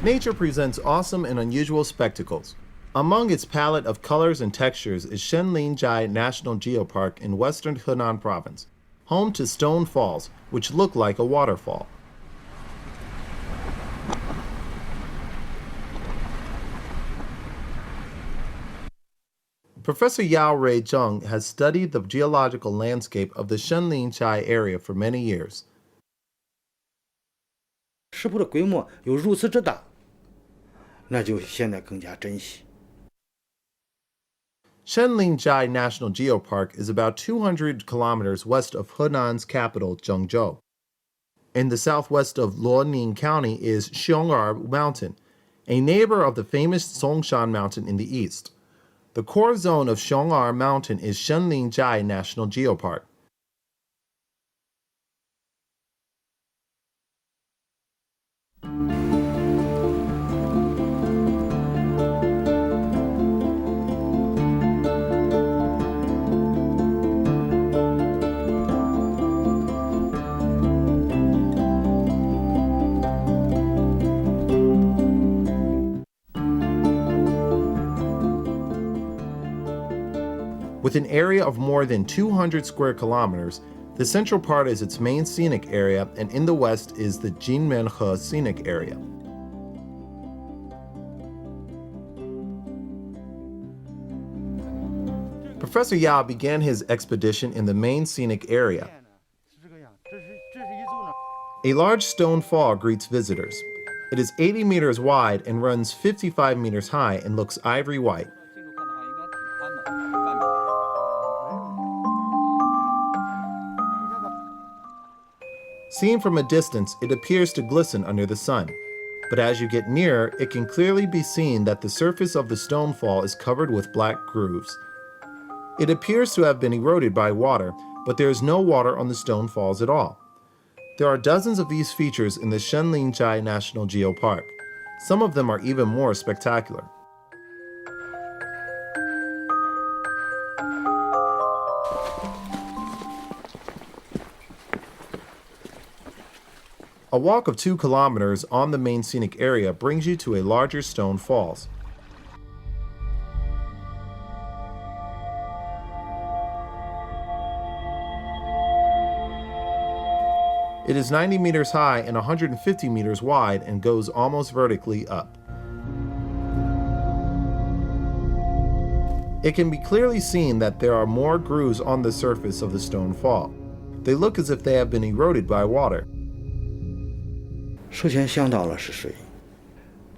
Nature presents awesome and unusual spectacles. Among its palette of colors and textures is Shenlinjai National Geopark in western Henan Province, home to stone falls, which look like a waterfall. Professor Yao Rui Zheng has studied the geological landscape of the Shenlinjai area for many years. 石窟的规模有如此之大，那就显得更加珍惜。Shenlinjai National Geopark is about 200 kilometers west of Henan's capital, Zhengzhou. In the southwest of Luoning County is Xiong'er Mountain, a neighbor of the famous Songshan Mountain in the east. The core zone of Xiong'er Mountain is Shenlinjai National Geopark. With an area of more than 200 square kilometers, the central part is its main scenic area, and in the west is the Jinmenhe scenic area. Professor Yao began his expedition in the main scenic area. A large stone fall greets visitors. It is 80 meters wide and runs 55 meters high and looks ivory white. Seen from a distance, it appears to glisten under the sun. But as you get nearer, it can clearly be seen that the surface of the stone fall is covered with black grooves. It appears to have been eroded by water, but there is no water on the stone falls at all. There are dozens of these features in the Shenlinjai National Geopark. Some of them are even more spectacular. A walk of 2 kilometers on the main scenic area brings you to a larger stone falls. It is 90 meters high and 150 meters wide and goes almost vertically up. It can be clearly seen that there are more grooves on the surface of the stone fall. They look as if they have been eroded by water. 首先想到了是水，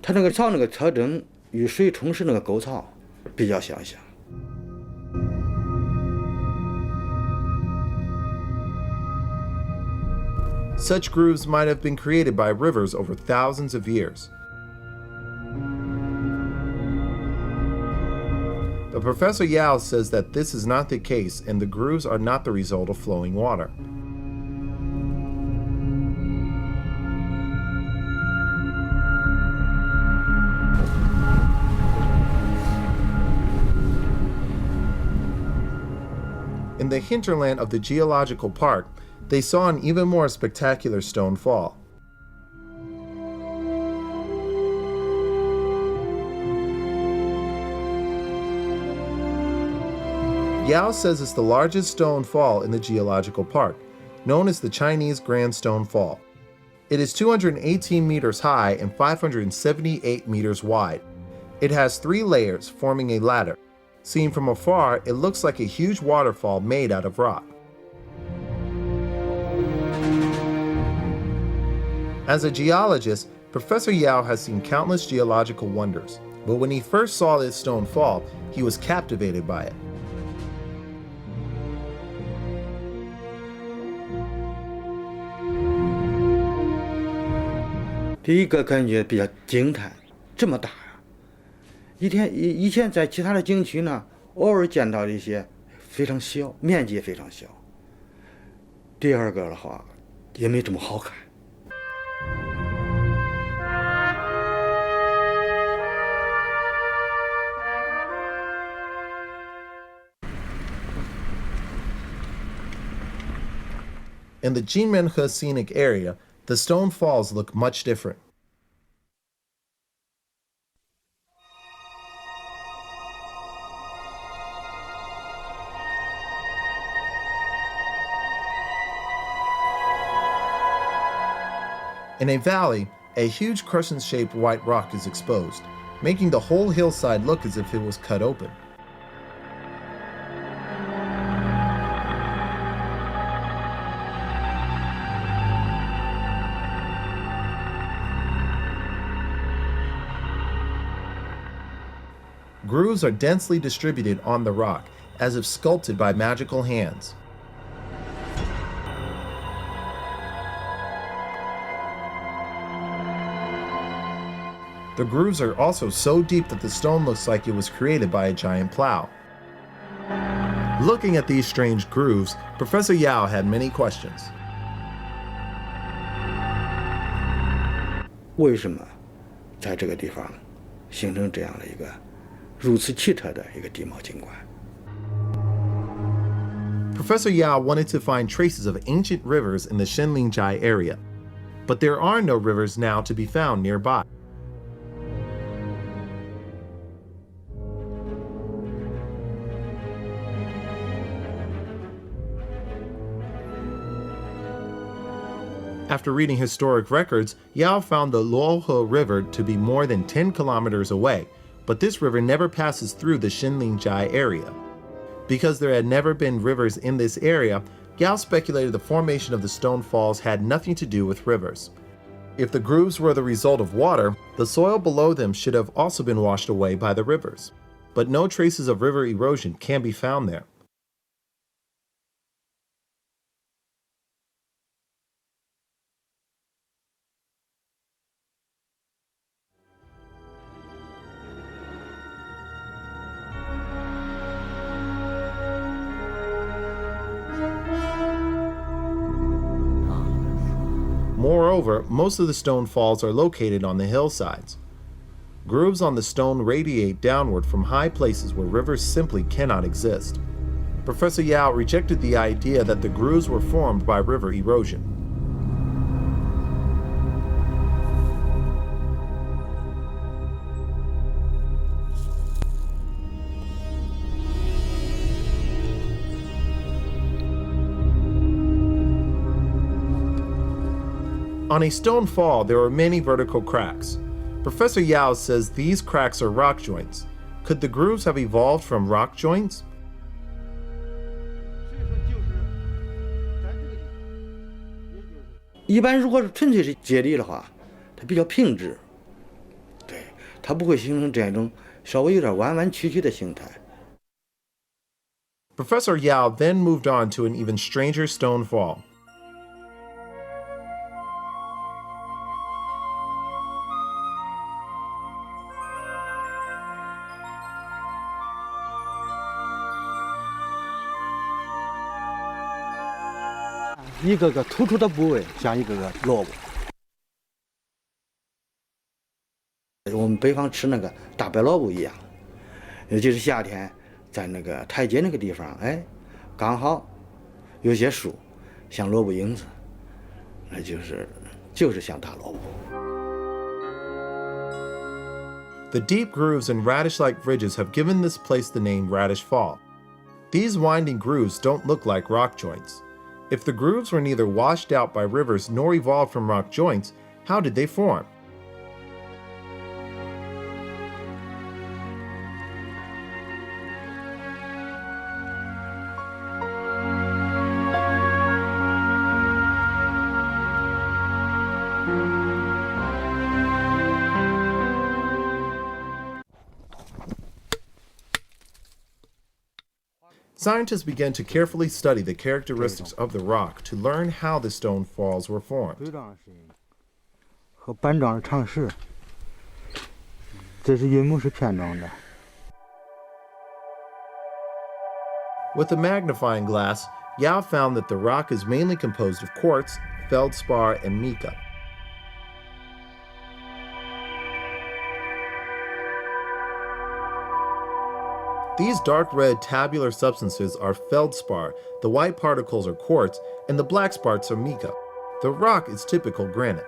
它那个草那个特征与水冲蚀那个沟槽比较相像。Such grooves might have been created by rivers over thousands of years. But Professor Yao says that this is not the case and the grooves are not the result of flowing water. In the hinterland of the geological park, they saw an even more spectacular stone fall. Yao says it's the largest stone fall in the geological park, known as the Chinese Grand Stone Fall. It is 218 meters high and 578 meters wide. It has 3 layers forming a ladder. Seen from afar, it looks like a huge waterfall made out of rock. As a geologist, Professor Yao has seen countless geological wonders, but when he first saw this stone fall, he was captivated by it. 第一个感觉比较惊叹，这么大呀！以前在其他的景区呢，偶尔见到一些非常小，面积也非常小。第二个的话，也没这么好看。In the Jinmenhe scenic area, the stone falls look much different. In a valley, a huge crescent-shaped white rock is exposed, making the whole hillside look as if it was cut open. Grooves are densely distributed on the rock, as if sculpted by magical hands. The grooves are also so deep that the stone looks like it was created by a giant plow. Looking at these strange grooves, Professor Yao had many questions. 为什么在这个地方形成这样的一个如此奇特的一个地貌景观？ Professor Yao wanted to find traces of ancient rivers in the Shenlingjia area, but there are no rivers now to be found nearby. After reading historic records, Yao found the Luohe River to be more than 10 kilometers away, but this river never passes through the Shenlingjia area. Because there had never been rivers in this area, Yao speculated the formation of the stone falls had nothing to do with rivers. If the grooves were the result of water, the soil below them should have also been washed away by the rivers. But no traces of river erosion can be found there. Moreover, most of the stone falls are located on the hillsides. Grooves on the stone radiate downward from high places where rivers simply cannot exist. Professor Yao rejected the idea that the grooves were formed by river erosion. On a stone fall, there are many vertical cracks. Professor Yao says these cracks are rock joints. Could the grooves have evolved from rock joints? 一般如果是纯粹是接力的话，它比较平直，对，它不会形成这样一种稍微有点弯弯曲曲的形态。 Professor Yao then moved on to an even stranger stone fall. "一个个突出的部位像一个个萝卜。我们北方吃那个大白萝卜一样，也就是夏天在那个台阶那个地方，哎，刚好有些树像萝卜影子，那就是像大萝卜。 The deep grooves and radish-like ridges have given this place the name Radish Fall. These winding grooves don't look like rock joints. If the grooves were neither washed out by rivers nor evolved from rock joints, how did they form? Scientists began to carefully study the characteristics of the rock to learn how the stone falls were formed. 和板状的长石，这是云母是片状的。 With a magnifying glass, Yao found that the rock is mainly composed of quartz, feldspar, and mica. These dark red tabular substances are feldspar, the white particles are quartz, and the black sparks are mica. The rock is typical granite.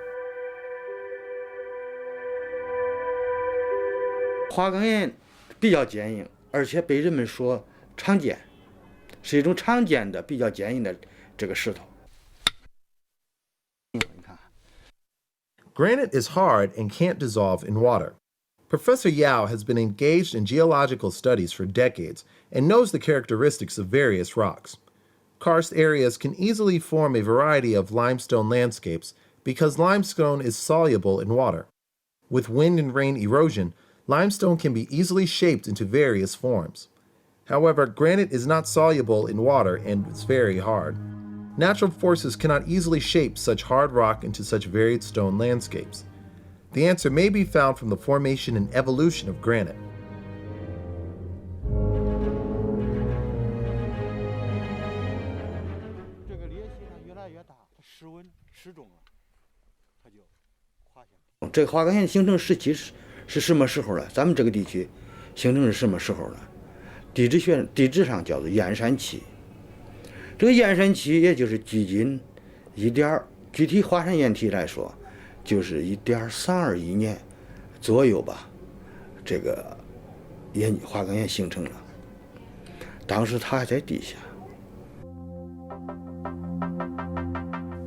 花岗岩比较坚硬，而且被人们说常见，是一种常见的比较坚硬的这个石头。你看， Granite is hard and can't dissolve in water. Professor Yao has been engaged in geological studies for decades and knows the characteristics of various rocks. Karst areas can easily form a variety of limestone landscapes because limestone is soluble in water. With wind and rain erosion, limestone can be easily shaped into various forms. However, granite is not soluble in water and is very hard. Natural forces cannot easily shape such hard rock into such varied stone landscapes. The answer may be found from the formation and evolution of granite. 这个裂隙呢越来越大，它室温失重了，它就滑下。这个花岗岩形成时期是什么时候呢？咱们这个地区形成是什么时候呢？地质上叫做燕山期。这个燕山期也就是距今具体华山岩体来说，就是1.321年左右吧。这个花岗岩形成了，当时它还在地下。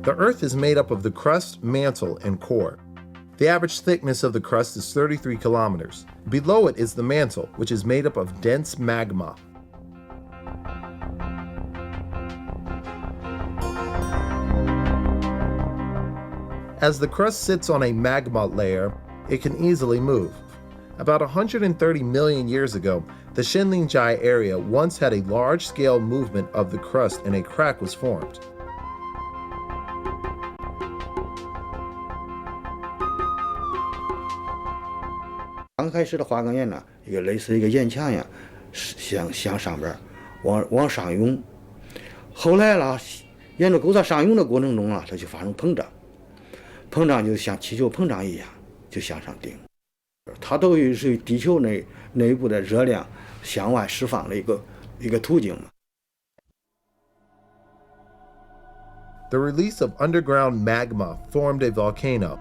The Earth is made up of the crust, mantle, and core. The average thickness of the crust is 33 kilometers. Below it is the mantle, which is made up of dense magma. As the crust sits on a magma layer, it can easily move. About 130 million years ago, the Shenlingjai area once had a large-scale movement of the crust and a crack was formed. 刚开始的花岗岩呢，一个类似一个岩墙一样，向上边往上涌。后来了，沿着构造上涌的过程中啊，它就发生膨胀，膨胀就像气球膨胀一样，就向上顶。它都是地球内部的热量向外释放的一个途径嘛。 The release of underground magma formed a volcano.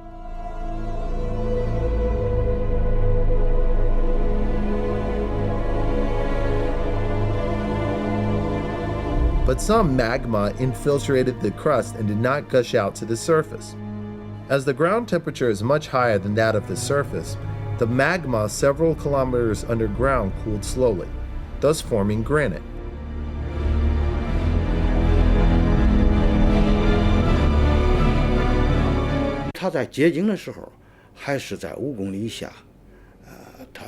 But some magma infiltrated the crust and did not gush out to the surface. As the ground temperature is much higher than that of the surface, the magma several kilometers underground cooled slowly, thus forming granite. 它在结晶的时候，还是在5公里以下，它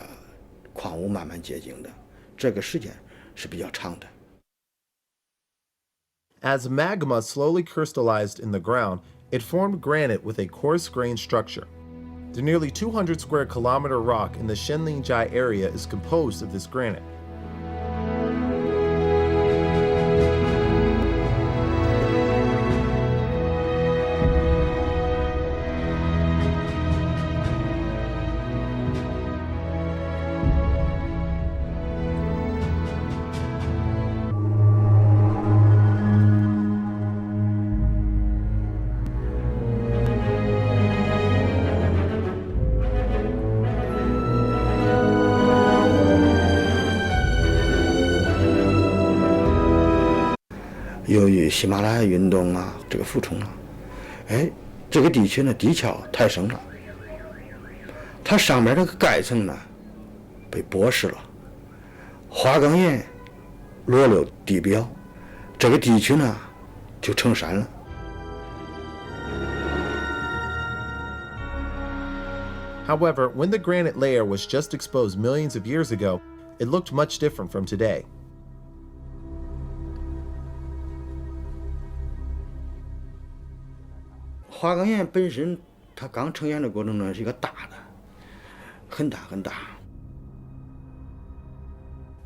矿物慢慢结晶的，这个时间是比较长的。 As magma slowly crystallized in the ground, it formed granite with a coarse-grained structure. The nearly 200 square kilometer rock in the Shenlingjai area is composed of this granite. 由于喜马拉雅运动啊，这个俯冲啊，这个地区呢地壳太深了，它上面这个盖层呢被剥蚀了，花岗岩裸露地表，这个地区呢就成山了。 However, when the granite layer was just exposed millions of years ago, it looked much different from today. 花岗岩本身，它刚成岩的过程中是一个大的，很大很大。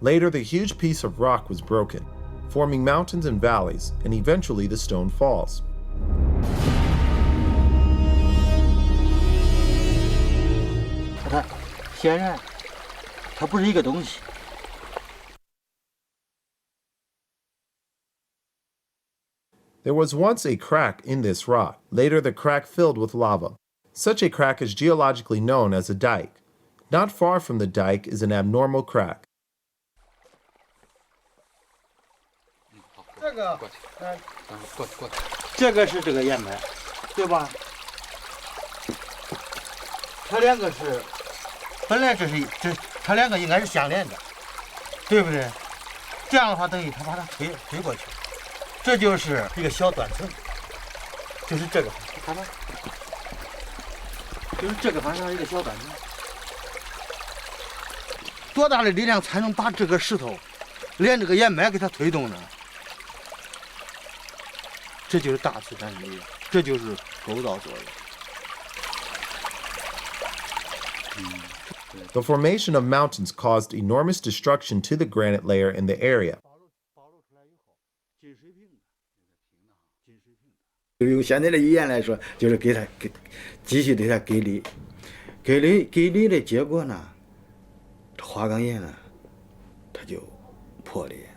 Later, the huge piece of rock was broken, forming mountains and valleys, and eventually the stone falls. 它显然，它不是一个东西。 There was once a crack in this rock. Later, the crack filled with lava. Such a crack is geologically known as a dike. Not far from the dike is an abnormal crack. 这个，这个是这个岩脉，对吧？它两个是本来它两个应该是相连的，对不对？这样的话等于它把它推过去，这就是一个小断层，就是这个方向，看到？就是这个方向一个小断层。多大的力量才能把这个石头连这个岩脉给它推动呢？这就是大自然力量，这就是构造作用。The formation of mountains caused enormous destruction to the granite layer in the area. 用现在的语言来说，就是继续对它给力，给力的结果呢，花岗岩呢，它就破裂。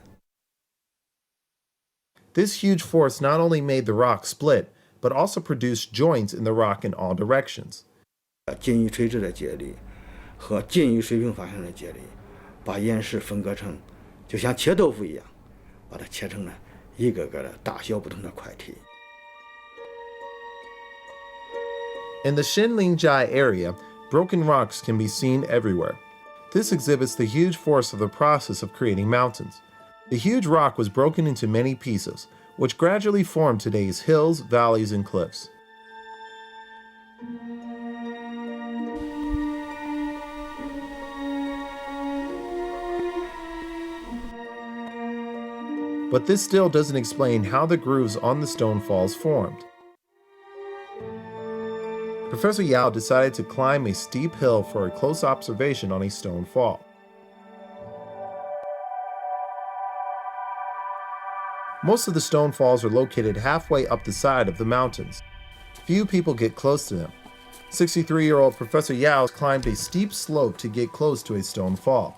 This huge force not only made the rock split, but also produced joints in the rock in all directions. 近于垂直的接力和近于水平方向的接力，把岩石分割成，就像切豆腐一样，把它切成了一个个的大小不同的块体。In the Shinlingjai area, broken rocks can be seen everywhere. This exhibits the huge force of the process of creating mountains. The huge rock was broken into many pieces, which gradually formed today's hills, valleys, and cliffs. But this still doesn't explain how the grooves on the stone falls formed. Professor Yao decided to climb a steep hill for a close observation on a stone fall. Most of the stone falls are located halfway up the side of the mountains. Few people get close to them. 63-year-old Professor Yao climbed a steep slope to get close to a stone fall.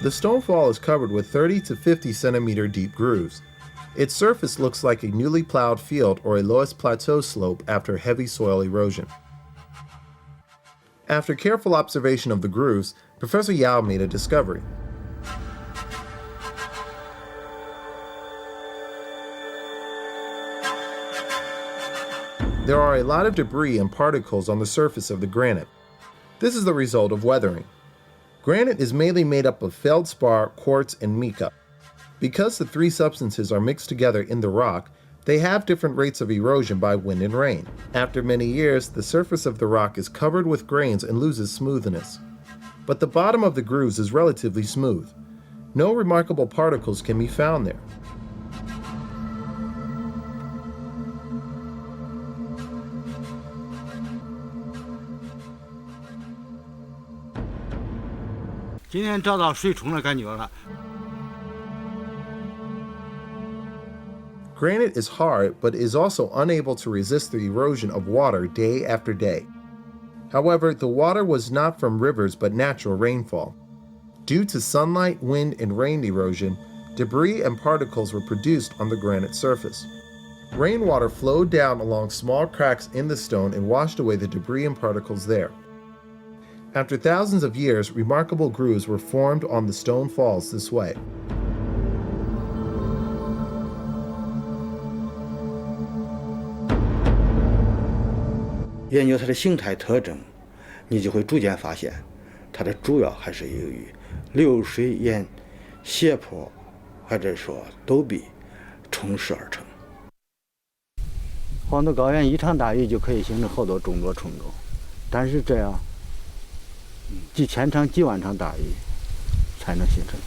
The stone fall is covered with 30 to 50 centimeter deep grooves. Its surface looks like a newly plowed field or a Loess Plateau slope after heavy soil erosion. After careful observation of the grooves, Professor Yao made a discovery. There are a lot of debris and particles on the surface of the granite. This is the result of weathering. Granite is mainly made up of feldspar, quartz, and mica. Because the three substances are mixed together in the rock, they have different rates of erosion by wind and rain. After many years, the surface of the rock is covered with grains and loses smoothness. But the bottom of the grooves is relatively smooth. No remarkable particles can be found there. 今天找到水冲的感觉了。 Granite is hard, but is also unable to resist the erosion of water day after day. However, the water was not from rivers but natural rainfall. Due to sunlight, wind, and rain erosion, debris and particles were produced on the granite surface. Rainwater flowed down along small cracks in the stone and washed away the debris and particles there. After thousands of years, remarkable grooves were formed on the stone falls this way. 研究它的形态特征，你就会逐渐发现，它的主要还是由于流水沿斜坡或者说陡壁冲蚀而成。黄土高原一场大雨就可以形成好多众多冲沟，但是这样几千场、几万场大雨才能形成。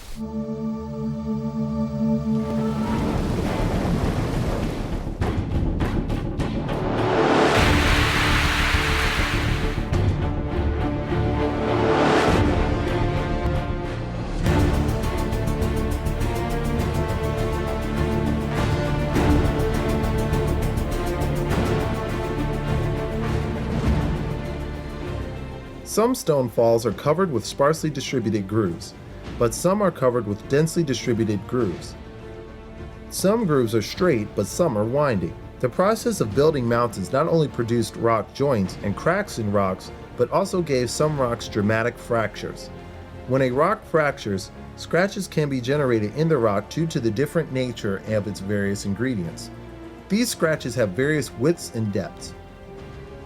Some stone falls are covered with sparsely distributed grooves, but some are covered with densely distributed grooves. Some grooves are straight, but some are winding. The process of building mountains not only produced rock joints and cracks in rocks, but also gave some rocks dramatic fractures. When a rock fractures, scratches can be generated in the rock due to the different nature of its various ingredients. These scratches have various widths and depths.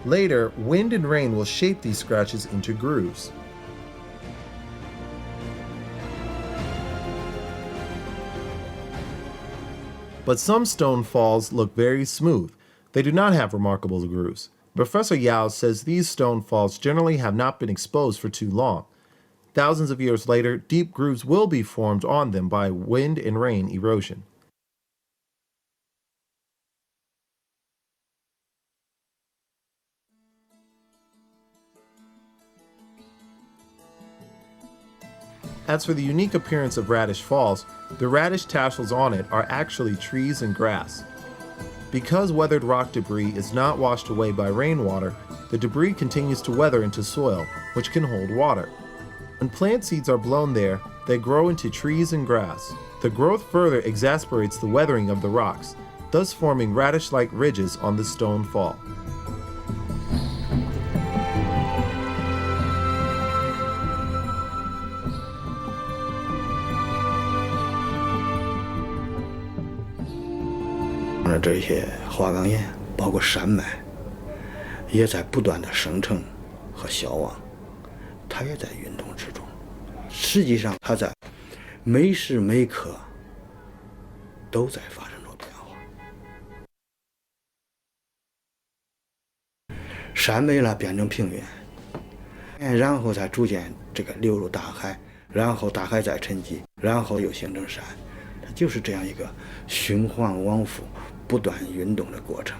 Later, wind and rain will shape these scratches into grooves. But some stone falls look very smooth. They do not have remarkable grooves. Professor Yao says these stone falls generally have not been exposed for too long. Thousands of years later, deep grooves will be formed on them by wind and rain erosion. As for the unique appearance of Radish Falls, the radish tassels on it are actually trees and grass. Because weathered rock debris is not washed away by rainwater, the debris continues to weather into soil, which can hold water. When plant seeds are blown there, they grow into trees and grass. The growth further exasperates the weathering of the rocks, thus forming radish-like ridges on the stone fall.这些花岗岩，包括山脉，也在不断的生成和消亡，它也在运动之中。实际上，它在每时每刻都在发生着变化。山没了，变成平原，然后再逐渐这个流入大海，然后大海再沉积，然后又形成山，它就是这样一个循环往复、不断运动的过程。